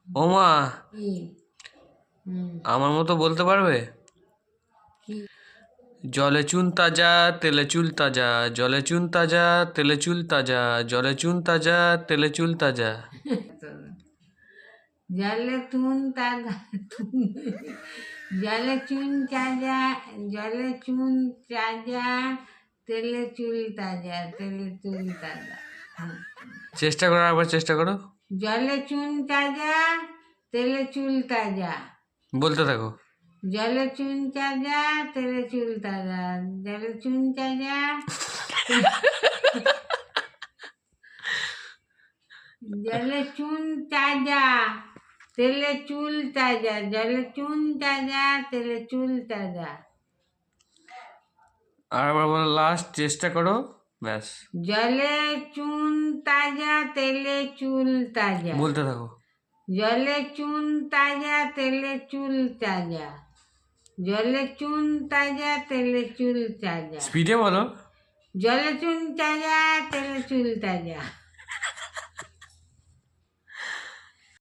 ও মা, কি? আমার মতো বলতে পারবে? কি? জলে চুন তাজা, তেলে চুল তাজা, জলে চুন তাজা, তেলে চুল তাজা, জলে চুন তাজা, তেলে চুল তাজা। জলে চুন তাজা, জলে চুন তাজা, জলে চুন তাজা, তেলে চুল তাজা, তেলে চুল তাজা। চেষ্টা করো, আবার চেষ্টা করো, জলে চুন তাজা, তেলে চুল তাজা। বলতে থাকো। জলে চুন তাজা, তেলে চুল তাজা, জলে চুন তাজা, জলে চুন তাজা, তেলে চুল তাজা, জলে চুন তাজা, তেলে চুল তাজা। আর আবার বলো, লাস্ট চেষ্টা করো, ব্যাস। জলে চুন তাজা, তেলে চুল তাজা। বলতে থাকো। জলে চুন তাজা, তেলে চুল তাজা, জলে চুন তাজা, তেলে চুল তাজা। স্পিডে বলো। জলে চুন তাজা, তেলে চুল তাজা।